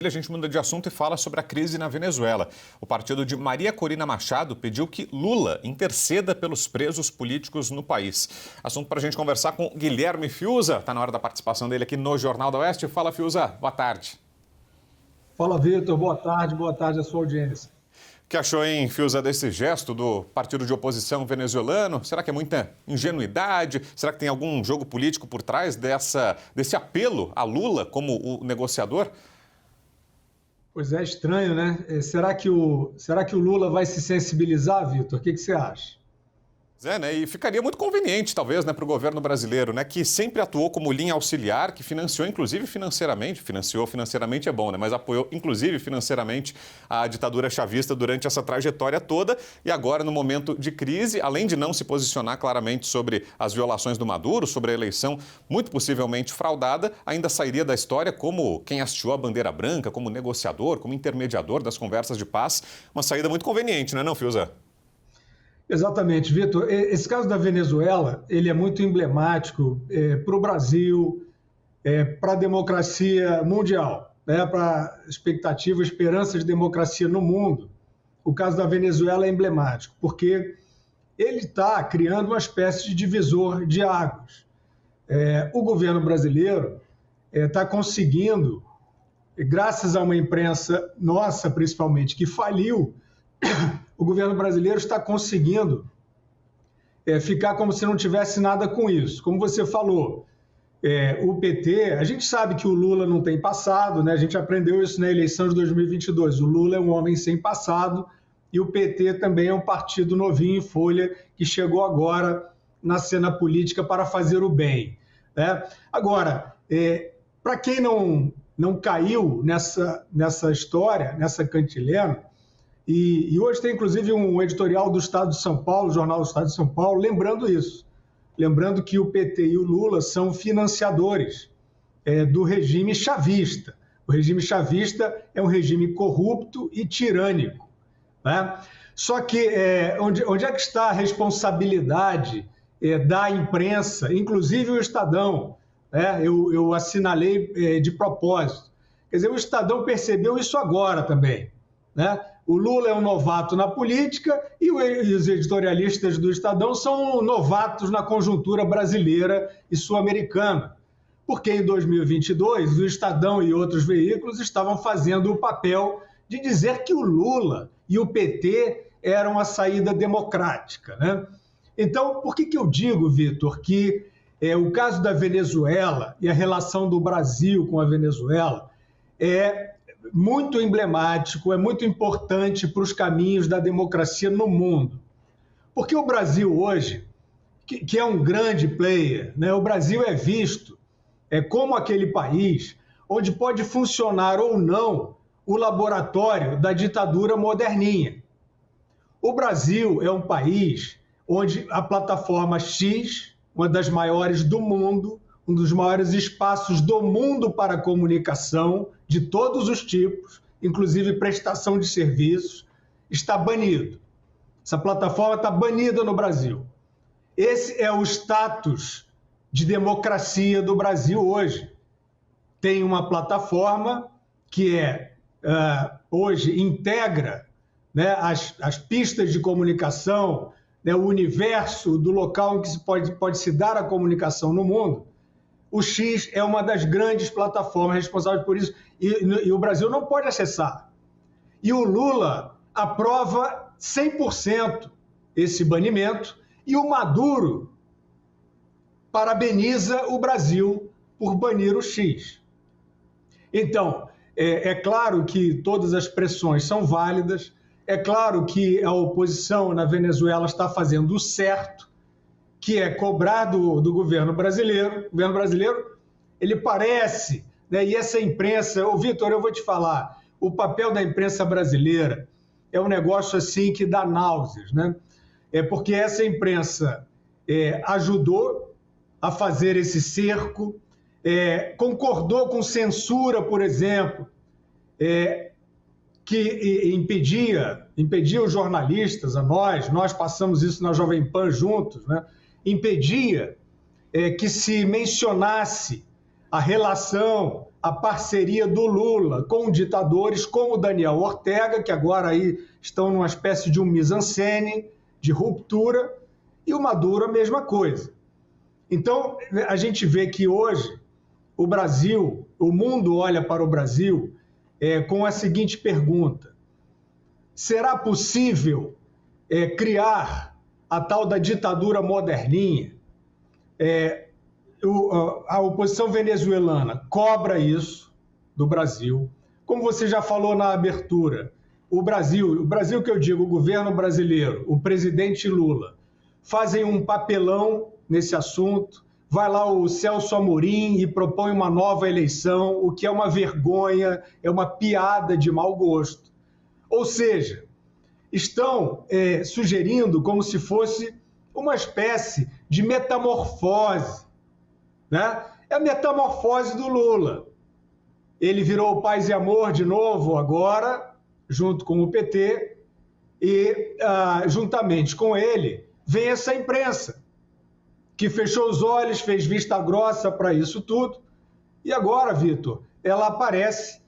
A gente muda de assunto e fala sobre a crise na Venezuela. O partido de Maria Corina Machado pediu que Lula interceda pelos presos políticos no país. Assunto para a gente conversar com Guilherme Fiuza. Está na hora da participação dele aqui no Jornal da Oeste. Fala, Fiuza. Boa tarde. Fala, Vitor. Boa tarde à sua audiência. O que achou, hein, Fiuza, desse gesto do partido de oposição venezuelano? Será que é muita ingenuidade? Será que tem algum jogo político por trás desse apelo a Lula como o negociador? Pois é, estranho, né? Será que o Lula vai se sensibilizar, Vitor? O que você acha? Né? E ficaria muito conveniente, talvez, né, para o governo brasileiro, né, que sempre atuou como linha auxiliar, que financiou, inclusive financiou financeiramente é bom, né, mas apoiou, inclusive financeiramente, a ditadura chavista durante essa trajetória toda. E agora, no momento de crise, além de não se posicionar claramente sobre as violações do Maduro, sobre a eleição muito possivelmente fraudada, ainda sairia da história como quem hasteou a bandeira branca, como negociador, como intermediador das conversas de paz. Uma saída muito conveniente, não é, Fiuza? Exatamente, Vitor. Esse caso da Venezuela, ele é muito emblemático para o Brasil, para a democracia mundial, né, para expectativa, esperança de democracia no mundo. O caso da Venezuela é emblemático, porque ele está criando uma espécie de divisor de águas. O governo brasileiro está conseguindo, graças a uma imprensa nossa, principalmente, que faliu, o governo brasileiro está conseguindo ficar como se não tivesse nada com isso. Como você falou, o PT, a gente sabe que o Lula não tem passado, né? A gente aprendeu isso na eleição de 2022. O Lula é um homem sem passado e o PT também é um partido novinho em folha que chegou agora na cena política para fazer o bem, né? Agora, para quem não caiu nessa história, nessa cantilena, e hoje tem, inclusive, um editorial do Estado de São Paulo, Jornal do Estado de São Paulo, lembrando isso. Lembrando que o PT e o Lula são financiadores do regime chavista. O regime chavista é um regime corrupto e tirânico, né? Só que onde é que está a responsabilidade da imprensa, inclusive o Estadão, né? Eu assinalei de propósito. Quer dizer, o Estadão percebeu isso agora também, né? O Lula é um novato na política e os editorialistas do Estadão são novatos na conjuntura brasileira e sul-americana. Porque em 2022, o Estadão e outros veículos estavam fazendo o papel de dizer que o Lula e o PT eram a saída democrática, né? Então, por que eu digo, Vitor, que o caso da Venezuela e a relação do Brasil com a Venezuela é muito emblemático, é muito importante para os caminhos da democracia no mundo. Porque o Brasil hoje, que é um grande player, né, o Brasil é visto como aquele país onde pode funcionar ou não o laboratório da ditadura moderninha. O Brasil é um país onde a plataforma X, uma das maiores do mundo, um dos maiores espaços do mundo para comunicação de todos os tipos, inclusive prestação de serviços, está banido. Essa plataforma está banida no Brasil. Esse é o status de democracia do Brasil hoje. Tem uma plataforma que hoje integra, né, as pistas de comunicação, né, o universo do local em que pode se dar a comunicação no mundo. O X é uma das grandes plataformas responsáveis por isso e o Brasil não pode acessar. E o Lula aprova 100% esse banimento e o Maduro parabeniza o Brasil por banir o X. Então, é claro que todas as pressões são válidas, é claro que a oposição na Venezuela está fazendo o certo, que é cobrar do governo brasileiro. O governo brasileiro, ele parece, né, e essa imprensa... Vitor, eu vou te falar, o papel da imprensa brasileira é um negócio assim que dá náuseas, né? Porque essa imprensa ajudou a fazer esse cerco, concordou com censura, por exemplo, que impedia os jornalistas, nós passamos isso na Jovem Pan juntos, né? Impedia que se mencionasse a relação a parceria do Lula com ditadores como Daniel Ortega, que agora aí estão numa espécie de um mise-en-scène, de ruptura, e o Maduro a mesma coisa. Então, a gente vê que hoje o Brasil, o mundo olha para o Brasil com a seguinte pergunta: será possível criar a tal da ditadura moderninha? A oposição venezuelana cobra isso do Brasil. Como você já falou na abertura, o Brasil que eu digo, o governo brasileiro, o presidente Lula, fazem um papelão nesse assunto. Vai lá o Celso Amorim e propõe uma nova eleição, o que é uma vergonha, é uma piada de mau gosto. Ou seja, estão sugerindo como se fosse uma espécie de metamorfose, né? É a metamorfose do Lula. Ele virou Paz e Amor de novo agora, junto com o PT, e juntamente com ele vem essa imprensa, que fechou os olhos, fez vista grossa para isso tudo, e agora, Vitor, ela aparece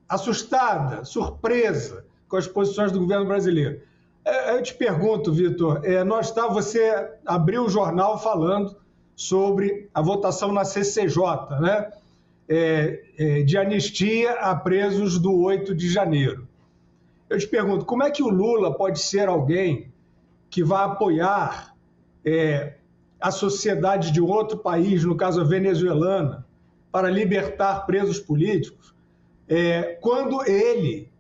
assustada, surpresa com as posições do governo brasileiro. Eu te pergunto, Vitor, você abriu o jornal falando sobre a votação na CCJ, né? De anistia a presos do 8 de janeiro. Eu te pergunto, como é que o Lula pode ser alguém que vai apoiar a sociedade de um outro país, no caso a venezuelana, para libertar presos políticos, quando ele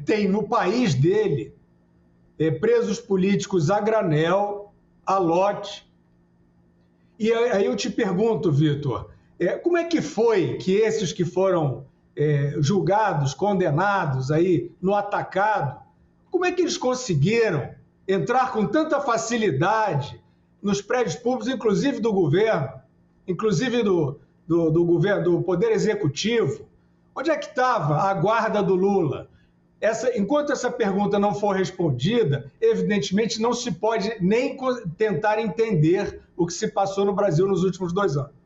tem no país dele presos políticos a granel, a lote? E aí eu te pergunto, Vitor, como é que foi que esses que foram julgados, condenados aí no atacado, como é que eles conseguiram entrar com tanta facilidade nos prédios públicos, inclusive do governo, inclusive do governo, do Poder Executivo? Onde é que estava a guarda do Lula? Enquanto essa pergunta não for respondida, evidentemente não se pode nem tentar entender o que se passou no Brasil nos últimos 2 anos.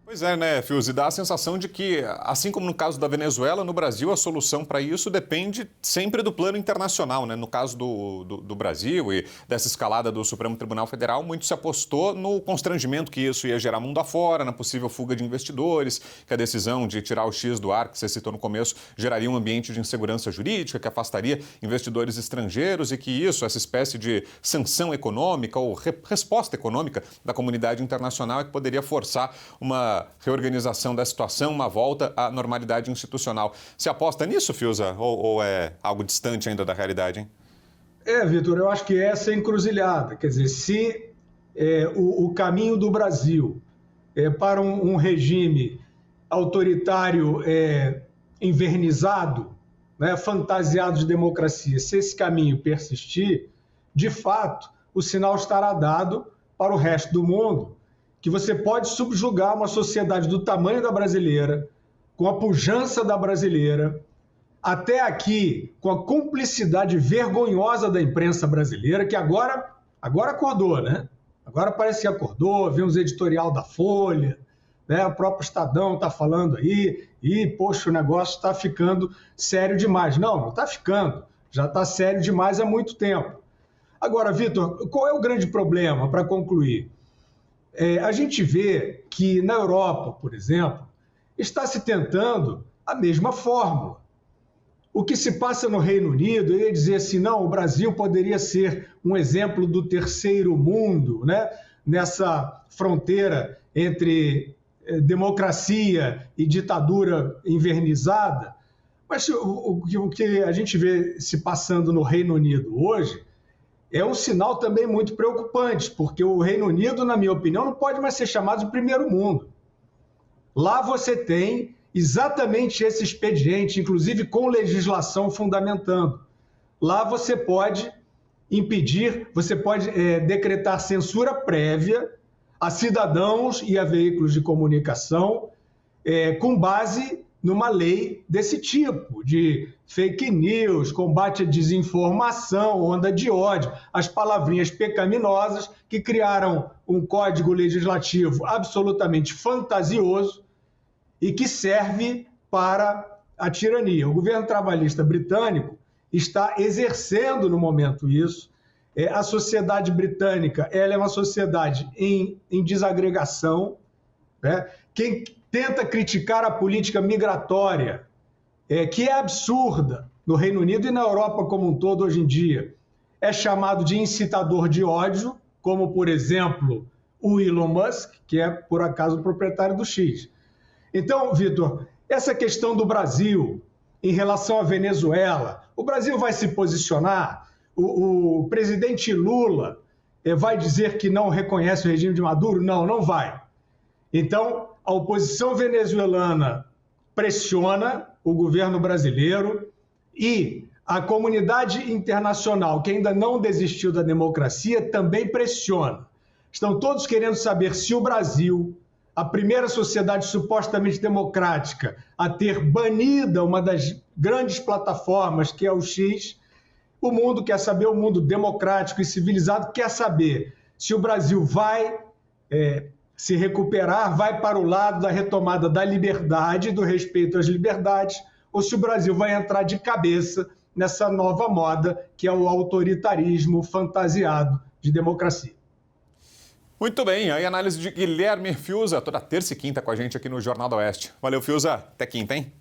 Pois é, né, Fiuzi? Dá a sensação de que, assim como no caso da Venezuela, no Brasil a solução para isso depende sempre do plano internacional, né? No caso do Brasil e dessa escalada do Supremo Tribunal Federal, muito se apostou no constrangimento que isso ia gerar mundo afora, na possível fuga de investidores, que a decisão de tirar o X do ar, que você citou no começo, geraria um ambiente de insegurança jurídica, que afastaria investidores estrangeiros e que isso, essa espécie de sanção econômica ou resposta econômica da comunidade internacional é que poderia forçar uma reorganização da situação, uma volta à normalidade institucional. Você aposta nisso, Fiuza? Ou é algo distante ainda da realidade, hein? Vitor, eu acho que essa é a encruzilhada. Quer dizer, se o caminho do Brasil para um regime autoritário invernizado, né, fantasiado de democracia, se esse caminho persistir, de fato, o sinal estará dado para o resto do mundo que você pode subjugar uma sociedade do tamanho da brasileira, com a pujança da brasileira, até aqui com a cumplicidade vergonhosa da imprensa brasileira, que agora acordou, né? Agora parece que acordou, vimos editorial da Folha, né? O próprio Estadão está falando aí, e, poxa, o negócio está ficando sério demais. Não está ficando, já está sério demais há muito tempo. Agora, Vitor, qual é o grande problema, para concluir? A gente vê que na Europa, por exemplo, está se tentando a mesma fórmula. O que se passa no Reino Unido, eu ia dizer assim, não, o Brasil poderia ser um exemplo do terceiro mundo, né? Nessa fronteira entre democracia e ditadura invernizada. Mas o que a gente vê se passando no Reino Unido hoje é um sinal também muito preocupante, porque o Reino Unido, na minha opinião, não pode mais ser chamado de primeiro mundo. Lá você tem exatamente esse expediente, inclusive com legislação fundamentando. Lá você pode impedir, você pode decretar censura prévia a cidadãos e a veículos de comunicação com base numa lei desse tipo, de fake news, combate à desinformação, onda de ódio, as palavrinhas pecaminosas que criaram um código legislativo absolutamente fantasioso e que serve para a tirania. O governo trabalhista britânico está exercendo no momento isso. A sociedade britânica ela é uma sociedade em desagregação, né? Quem tenta criticar a política migratória, que é absurda no Reino Unido e na Europa como um todo hoje em dia, é chamado de incitador de ódio, como, por exemplo, o Elon Musk, que é, por acaso, o proprietário do X. Então, Vitor, essa questão do Brasil em relação à Venezuela, o Brasil vai se posicionar? O presidente Lula vai dizer que não reconhece o regime de Maduro? Não, não vai. Então, a oposição venezuelana pressiona o governo brasileiro e a comunidade internacional, que ainda não desistiu da democracia, também pressiona. Estão todos querendo saber se o Brasil, a primeira sociedade supostamente democrática a ter banida uma das grandes plataformas, que é o X, o mundo quer saber, o mundo democrático e civilizado quer saber se o Brasil vai se recuperar, vai para o lado da retomada da liberdade, do respeito às liberdades, ou se o Brasil vai entrar de cabeça nessa nova moda, que é o autoritarismo fantasiado de democracia. Muito bem, aí a análise de Guilherme Fiuza, toda terça e quinta com a gente aqui no Jornal do Oeste. Valeu, Fiuza, até quinta, hein?